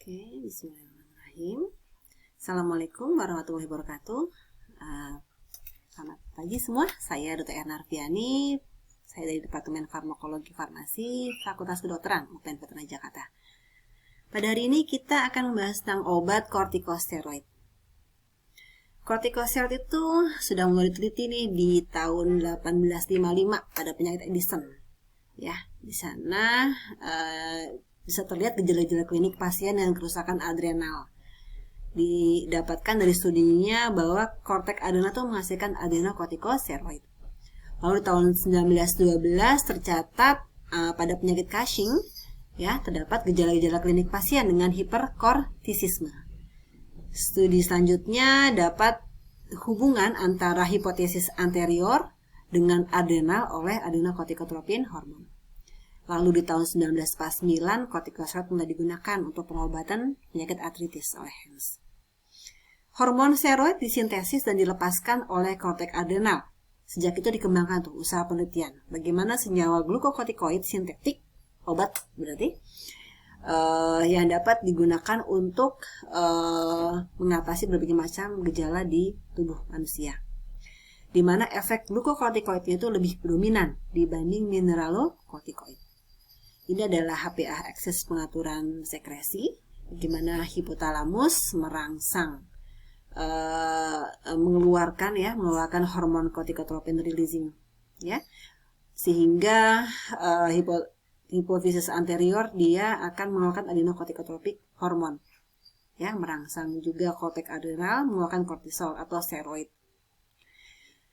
Oke, bismillahirrahmanirrahim. Assalamualaikum warahmatullahi wabarakatuh. Selamat pagi semua, saya Dr. Erna Arfiani. Saya dari Departemen Farmakologi Farmasi, Fakultas Kedokteran UPN Veteran Jakarta. Pada hari ini kita akan membahas tentang obat kortikosteroid. Kortikosteroid itu sudah mulai diteliti nih di tahun 1855 pada penyakit Edison. Ya, di sana bisa terlihat gejala-gejala klinik pasien dengan kerusakan adrenal. Didapatkan dari studinya bahwa korteks adrenal itu menghasilkan adrenokortikosteroid. Lalu di tahun 1912 tercatat pada penyakit Cushing ya terdapat gejala-gejala klinik pasien dengan hiperkortisisme. Studi selanjutnya dapat hubungan antara hipotesis anterior dengan adrenal oleh adrenokortikotropin hormon. Lalu di tahun 1949 kortikosteroid mulai digunakan untuk pengobatan penyakit artritis oleh Hans. Hormon steroid disintesis dan dilepaskan oleh korteks adrenal. Sejak itu dikembangkan tuh usaha penelitian bagaimana senyawa glukokortikoid sintetik, obat berarti, yang dapat digunakan untuk mengatasi berbagai macam gejala di tubuh manusia, di mana efek glukokortikoidnya itu lebih dominan dibanding mineralokortikoid. Ini adalah HPA, akses pengaturan sekresi, bagaimana hipotalamus merangsang mengeluarkan hormon kortikotropin releasing, ya, sehingga hipofisis anterior dia akan mengeluarkan adrenokortikotropik hormon, ya, merangsang juga korteks adrenal mengeluarkan kortisol atau steroid.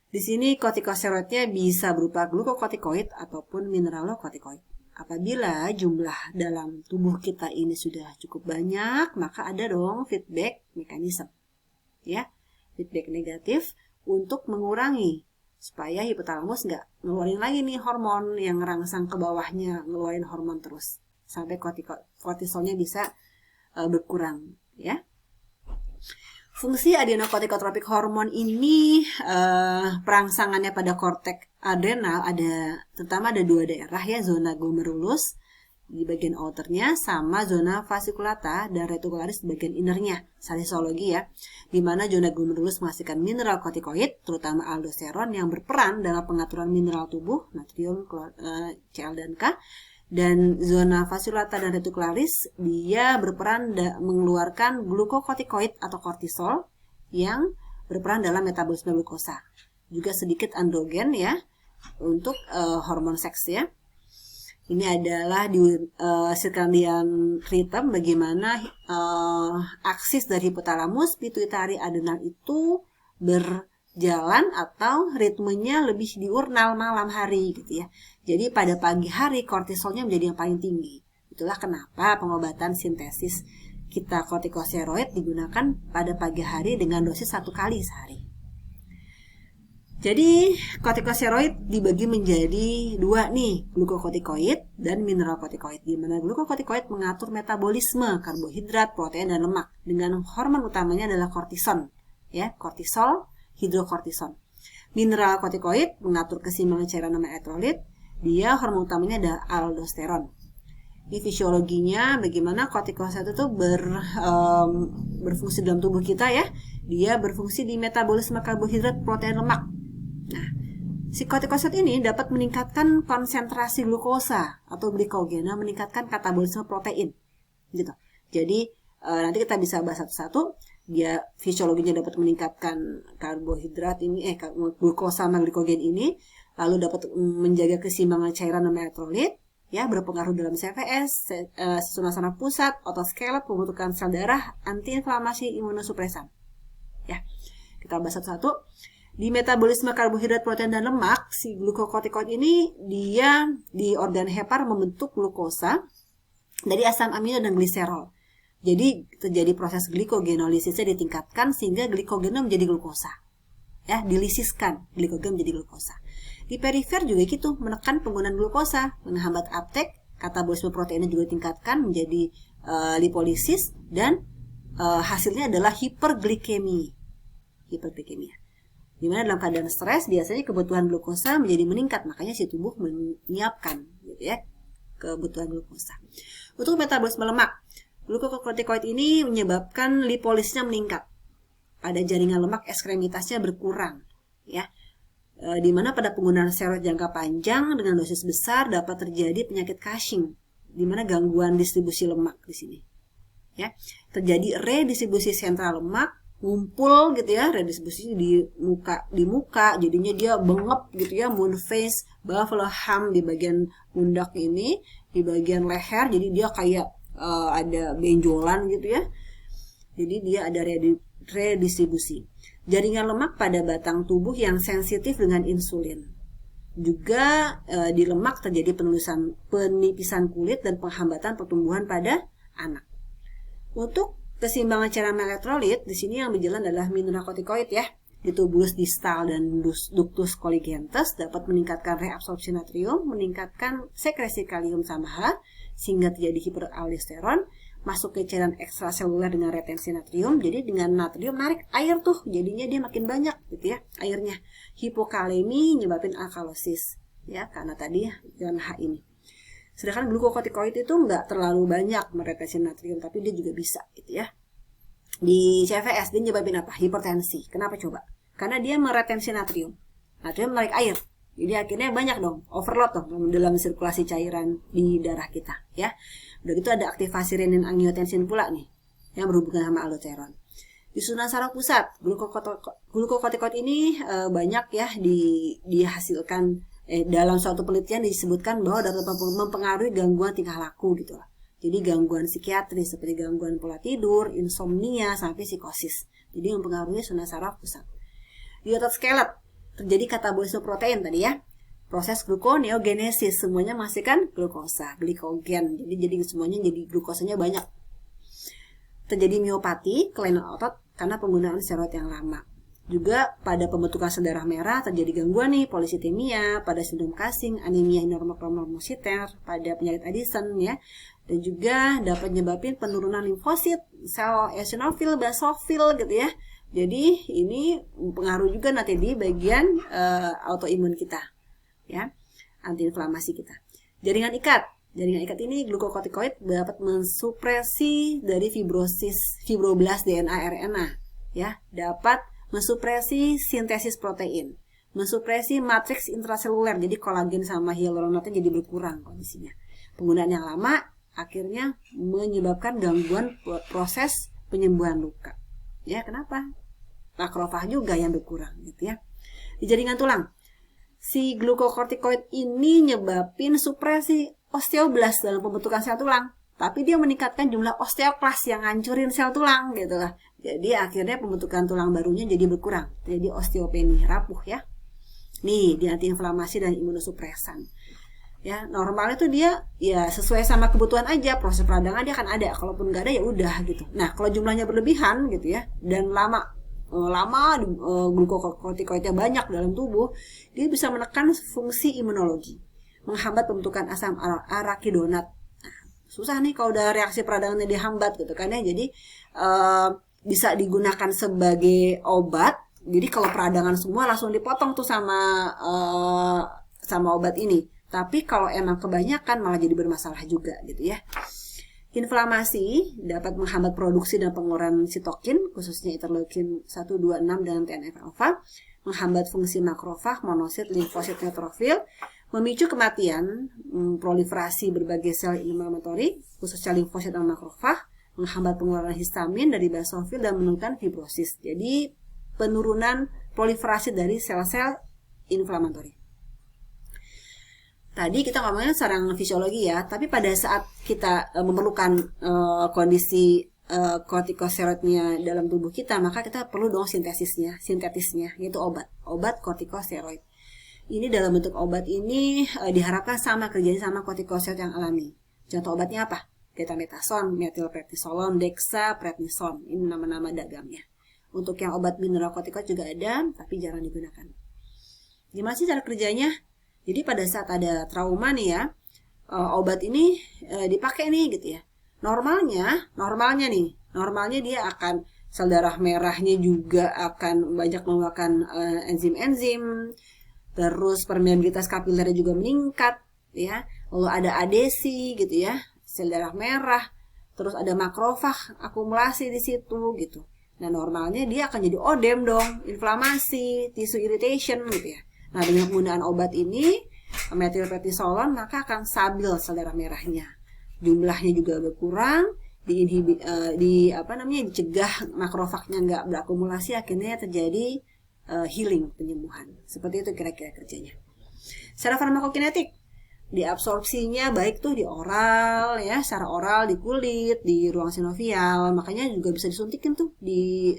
Di sini kortikosteroidnya bisa berupa glukokortikoid ataupun mineralokortikoid. Apabila jumlah dalam tubuh kita ini sudah cukup banyak, maka ada dong feedback mekanisme, ya, feedback negatif untuk mengurangi supaya hipotalamus nggak ngeluarin lagi nih hormon yang ngerangsang ke bawahnya, ngeluarin hormon terus sampai kortisolnya bisa berkurang, ya. Fungsi adrenokortikotropik hormon ini perangsangannya pada korteks adrenal terutama ada dua daerah, ya, zona glomerulus di bagian outernya sama zona fasciculata dan reticularis di bagian innernya, salisologi, ya, di mana zona glomerulus menghasilkan mineral kortikoid terutama aldosteron yang berperan dalam pengaturan mineral tubuh natrium, Cl dan K. Dan zona fasciculata dan reticularis dia berperan mengeluarkan glukokortikoid atau kortisol yang berperan dalam metabolisme glukosa. Juga sedikit androgen, ya, untuk hormon seks, ya. Ini adalah di circadian rhythm bagaimana aksis dari hipotalamus, pituitari, adrenal itu berjalan atau ritmenya lebih diurnal malam hari gitu, ya. Jadi pada pagi hari kortisolnya menjadi yang paling tinggi. Itulah kenapa pengobatan sintesis kita kortikosteroid digunakan pada pagi hari dengan dosis 1 kali sehari. Jadi kortikosteroid dibagi menjadi dua nih, glukokortikoid dan mineralokortikoid, di mana glukokortikoid mengatur metabolisme karbohidrat, protein, dan lemak dengan hormon utamanya adalah kortison, ya, kortisol, hidrokortison. Mineralokortikoid mengatur keseimbangan cairan nama elektrolit, dia hormon utamanya ada aldosteron. Ini fisiologinya bagaimana kortikosteroid itu berfungsi dalam tubuh kita, ya. Dia berfungsi di metabolisme karbohidrat, protein, lemak. Nah, si kortikosteroid ini dapat meningkatkan konsentrasi glukosa atau glikogena, meningkatkan katabolisme protein, gitu. Jadi nanti kita bisa bahas satu-satu. Dia fisiologinya dapat meningkatkan karbohidrat ini, glukosa sama glikogen ini, lalu dapat menjaga keseimbangan cairan dan elektrolit, ya, berpengaruh dalam CVS, susunan saraf pusat, otoskelet, pembentukan sel darah, antiinflamasi, imunosupresan. Ya, kita bahas satu-satu. Di metabolisme karbohidrat, protein, dan lemak, si glukokortikoid ini dia di organ hepar membentuk glukosa dari asam amino dan gliserol. Jadi terjadi proses glikogenolosisnya ditingkatkan sehingga glikogena menjadi glukosa. Ya, dilisiskan glikogen menjadi glukosa. Di perifer juga gitu, menekan penggunaan glukosa, menghambat uptake, katabolisme proteinnya juga ditingkatkan menjadi lipolisis, dan hasilnya adalah hiperglikemia. Di mana dalam keadaan stres biasanya kebutuhan glukosa menjadi meningkat, makanya si tubuh menyiapkan, gitu, ya, kebutuhan glukosa. Untuk metabolisme lemak, Glukokortikoid ini menyebabkan lipolisnya meningkat. Pada jaringan lemak ekstremitasnya berkurang, ya. Di mana pada penggunaan steroid jangka panjang dengan dosis besar dapat terjadi penyakit Cushing, di mana gangguan distribusi lemak di sini. Ya, terjadi redistribusi sentral lemak, ngumpul gitu ya, redistribusi di muka, jadinya dia bengep gitu ya, moon face, buffalo hump di bagian pundak ini, di bagian leher, jadi dia kayak ada benjolan gitu ya. Jadi dia ada redistribusi. Jaringan lemak pada batang tubuh yang sensitif dengan insulin. Juga di lemak terjadi penipisan kulit dan penghambatan pertumbuhan pada anak. Untuk keseimbangan cairan elektrolit, di sini yang berjalan adalah mineralokortikoid ya. Di tubulus distal dan ductus colligentus dapat meningkatkan reabsorpsi natrium, meningkatkan sekresi kalium tambahan sehingga terjadi hiperaldosteron, masuk ke cairan ekstraseluler dengan retensi natrium. Jadi dengan natrium narik air tuh, jadinya dia makin banyak gitu ya airnya. Hipokalemi nyebabin alkalosis ya, karena tadi dengan H ini. Sedangkan glukokortikoid itu nggak terlalu banyak meretensi natrium, tapi dia juga bisa gitu ya. Di CVS dia nyebabin apa? Hipertensi. Kenapa coba? Karena dia meretensi natrium. Natrium menarik air. Jadi akhirnya banyak dong, overload dong dalam sirkulasi cairan di darah kita ya. Udah gitu ada aktivasi renin angiotensin pula nih yang berhubungan sama aldosteron. Di susunan saraf pusat, glukokortikoid ini banyak ya dihasilkan dalam suatu penelitian disebutkan bahwa dapat mempengaruhi gangguan tingkah laku gitu lah. Jadi gangguan psikiatris seperti gangguan pola tidur, insomnia, sampai psikosis. Jadi mempengaruhi susunan saraf pusat. Di otot skelet terjadi katabolisme protein tadi ya. Proses gluconeogenesis, semuanya menghasilkan glukosa, glikogen. Jadi semuanya jadi glukosanya banyak. Terjadi miopati, kelainan otot karena penggunaan steroid yang lama. Juga pada pembentukan sel darah merah terjadi gangguan nih, polisitemia, pada sindrom Cushing, anemia normokromositer, pada penyakit Addison ya. Dan juga dapat menyebabkan penurunan limfosit, sel eosinofil, basofil gitu ya. Jadi ini mempengaruhi juga nanti di bagian autoimun kita ya, antiinflamasi kita. Jaringan ikat ini glukokortikoid dapat mensupresi dari fibroblast DNA RNA ya, dapat mensupresi sintesis protein, mensupresi matriks intraseluler, jadi kolagen sama hyaluronatnya jadi berkurang kondisinya. Penggunaan yang lama akhirnya menyebabkan gangguan proses penyembuhan luka. Ya, kenapa? Makrofag juga yang berkurang gitu ya. Di jaringan tulang, si glukokortikoid ini nyebabin supresi osteoblast dalam pembentukan sel tulang, tapi dia meningkatkan jumlah osteoklas yang ngancurin sel tulang gitu lah. Jadi akhirnya pembentukan tulang barunya jadi berkurang, jadi osteopenia, rapuh ya. Nih, di antiinflamasi dan imunosupresan. Ya, normal itu dia ya sesuai sama kebutuhan aja, proses peradangan dia akan ada, kalaupun nggak ada ya udah gitu. Nah, kalau jumlahnya berlebihan gitu ya, dan lama glukokortikoidnya banyak dalam tubuh, dia bisa menekan fungsi imunologi, menghambat pembentukan asam arakidonat. Nah, susah nih kalau udah reaksi peradangannya dihambat gitu kan ya. Jadi bisa digunakan sebagai obat. Jadi kalau peradangan semua langsung dipotong tuh sama obat ini. Tapi kalau emang kebanyakan malah jadi bermasalah juga gitu ya. Inflamasi dapat menghambat produksi dan pengeluaran sitokin, khususnya interleukin 1, 2, 6 dan TNF-alfa, menghambat fungsi makrofag, monosit, limfosit, neutrofil, memicu kematian, proliferasi berbagai sel inflamatori, khususnya limfosit dan makrofag, menghambat pengeluaran histamin dari basofil dan menurunkan fibrosis. Jadi penurunan proliferasi dari sel-sel inflamatori. Tadi kita ngomongnya secara fisiologi ya, tapi pada saat kita memerlukan kondisi kortikosteroidnya dalam tubuh kita, maka kita perlu dong sintetisnya, yaitu obat kortikosteroid. Ini dalam bentuk obat ini diharapkan sama kerjanya sama kortikosteroid yang alami. Contoh obatnya apa? Dexamethasone, metilprednisolone, dexaprednisone. Ini nama-nama dagamnya. Untuk yang obat mineralokortikoid juga ada, tapi jarang digunakan. Gimana sih cara kerjanya? Jadi pada saat ada trauma nih ya, obat ini dipakai nih gitu ya. Normalnya dia akan sel darah merahnya juga akan banyak mengeluarkan enzim-enzim, terus permeabilitas kapilernya juga meningkat ya. Lalu ada adesi gitu ya, sel darah merah, terus ada makrofag akumulasi di situ gitu. Nah, normalnya dia akan jadi odem dong, inflamasi, tissue irritation gitu ya. Nah, dengan penggunaan obat ini, metilprednisolon, maka akan stabil sel darah merahnya. Jumlahnya juga berkurang, dicegah makrofagnya nggak berakumulasi, akhirnya terjadi healing, penyembuhan. Seperti itu kira-kira kerjanya. Secara farmakokinetik, diabsorpsinya baik tuh di oral ya, secara oral di kulit, di ruang sinovial, makanya juga bisa disuntikin tuh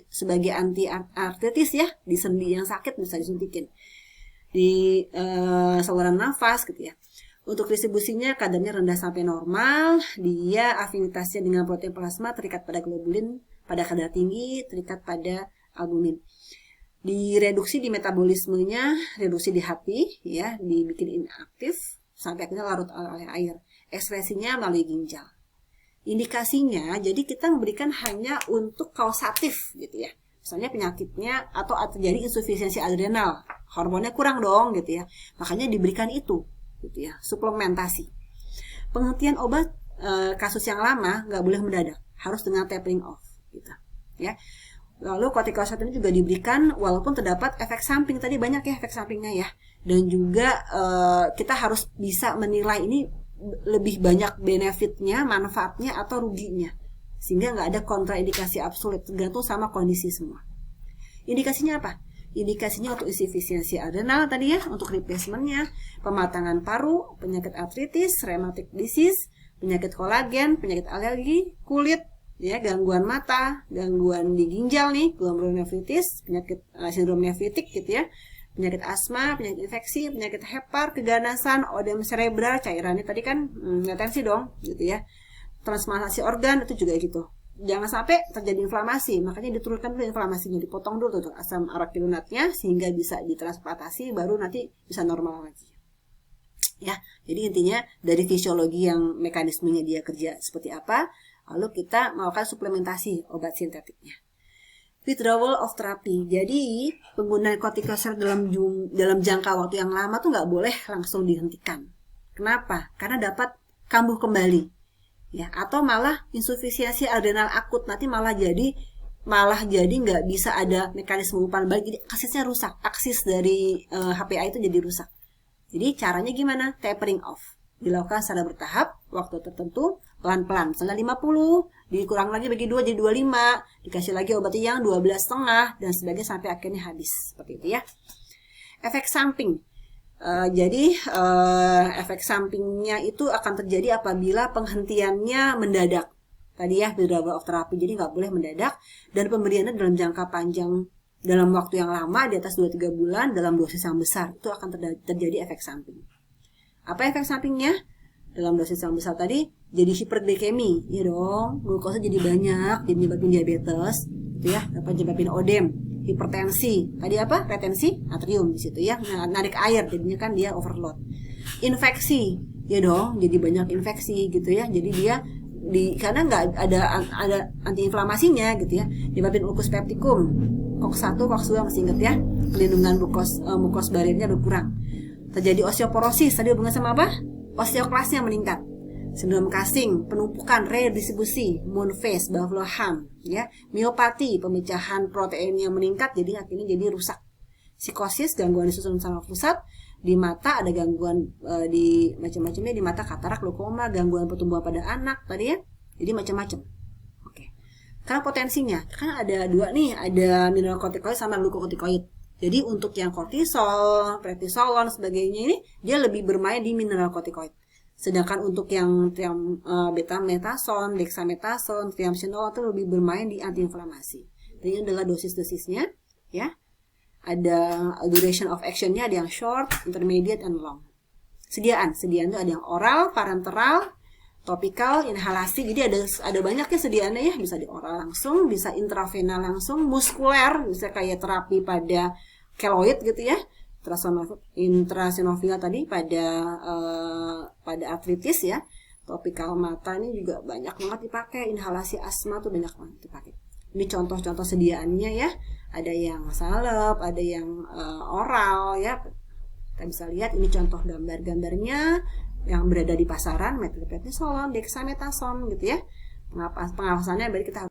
sebagai anti artritis ya, di sendi yang sakit bisa disuntikin. Di saluran nafas gitu ya. Untuk distribusinya kadarnya rendah sampai normal, dia afinitasnya dengan protein plasma terikat pada globulin pada kadar tinggi, terikat pada albumin. Direduksi di metabolismenya, reduksi di hati ya, dibikin inaktif sampai akhirnya larut oleh air. Ekspresinya melalui ginjal. Indikasinya, jadi kita memberikan hanya untuk kausatif gitu ya. Misalnya penyakitnya atau terjadi insufisiensi adrenal, hormonnya kurang dong gitu ya. Makanya diberikan itu gitu ya, suplementasi. Penghentian obat kasus yang lama nggak boleh mendadak, harus dengan tapering off gitu ya. Lalu kortikosteroid ini juga diberikan walaupun terdapat efek samping, tadi banyak ya efek sampingnya ya. Dan juga kita harus bisa menilai ini lebih banyak benefitnya, manfaatnya atau ruginya. Sehingga nggak ada kontraindikasi absolut, tergantung sama kondisi semua. Indikasinya apa? Indikasinya untuk insufisiensi adrenal tadi ya, untuk replacementnya, pematangan paru, penyakit artritis, rheumatic disease, penyakit kolagen, penyakit alergi, kulit, ya, gangguan mata, gangguan di ginjal nih, glomerulonefritis, penyakit sindrom nefritik gitu ya, penyakit asma, penyakit infeksi, penyakit hepar, keganasan, odem cerebral, cairannya tadi kan tensi dong gitu ya, transplantasi organ itu juga gitu. Jangan sampai terjadi inflamasi, makanya diturunkan dulu inflamasinya, dipotong dulu tuh asam arakinonatnya sehingga bisa ditransplantasi, baru nanti bisa normal lagi. Ya, jadi intinya dari fisiologi yang mekanismenya dia kerja seperti apa, lalu kita melakukan suplementasi obat sintetiknya. Withdrawal of therapy. Jadi penggunaan kortikosteroid dalam jangka waktu yang lama tuh nggak boleh langsung dihentikan. Kenapa? Karena dapat kambuh kembali. Ya, atau malah insufisiensi adrenal akut, nanti malah jadi nggak bisa ada mekanisme umpan balik, jadi aksesnya rusak, aksis dari HPA itu jadi rusak. Jadi caranya gimana? Tapering off. Dilakukan secara bertahap, waktu tertentu, pelan-pelan. Misalnya 50, dikurang lagi bagi 2 jadi 25, dikasih lagi obat yang 12,5, dan sebagainya sampai akhirnya habis. Seperti itu ya. Efek samping. Jadi efek sampingnya itu akan terjadi apabila penghentiannya mendadak. Tadi ya, withdrawal of therapy, jadi nggak boleh mendadak. Dan pemberiannya dalam jangka panjang, dalam waktu yang lama, di atas 2-3 bulan, dalam dosis yang besar, itu akan terjadi efek samping. Apa efek sampingnya? Dalam dosis yang besar tadi, jadi hiperglikemi, ya dong, glukosa jadi banyak, jadi menyebabkan diabetes, gitu ya, dapat menyebabkan odem, hipertensi, tadi apa? Retensi natrium di situ ya, narik air, jadinya kan dia overload. Infeksi, ya dong, jadi banyak infeksi gitu ya, jadi dia karena nggak ada antiinflamasinya gitu ya, menyebabkan ulcus pepticum, COX-1, COX-2 masih ingat ya, pelindungan mukos barirnya berkurang. Terjadi osteoporosis, tadi hubungan sama apa? Osteoklasnya meningkat. Sindrom Cushing, penumpukan, redistribusi, moon phase, Buffalo Hump, ya. Miopati, pemecahan protein yang meningkat, jadi akhirnya jadi rusak. Psikosis, gangguan di susunan saraf pusat, di mata ada gangguan di macam-macamnya, di mata katarak, glaukoma, gangguan pertumbuhan pada anak tadi ya. Jadi macam-macam. Oke. Karena potensinya, kan ada dua nih, ada mineralocorticoid sama glucocorticoid. Jadi untuk yang kortisol, prednisolon, sebagainya ini dia lebih bermain di mineralocorticoid. Sedangkan untuk yang betametason, dexamethasone, triamcinolone itu lebih bermain di antiinflamasi. Ini adalah dosis-dosisnya, ya. Ada duration of actionnya, ada yang short, intermediate, and long. Sediaan itu ada yang oral, parenteral, topikal, inhalasi. Jadi ada banyak ya sediaannya ya, bisa di oral langsung, bisa intravenal langsung, muskuler, bisa kayak terapi pada keloid gitu ya, intrasinovial tadi pada artritis ya. Topikal mata ini juga banyak banget dipakai, inhalasi asma tuh banyak banget dipakai. Ini contoh-contoh sediaannya ya, ada yang salep, ada yang oral ya. Kita bisa lihat ini contoh gambar-gambarnya yang berada di pasaran, metilprednisolon, dexamethasone gitu ya. Pengawasannya berarti kita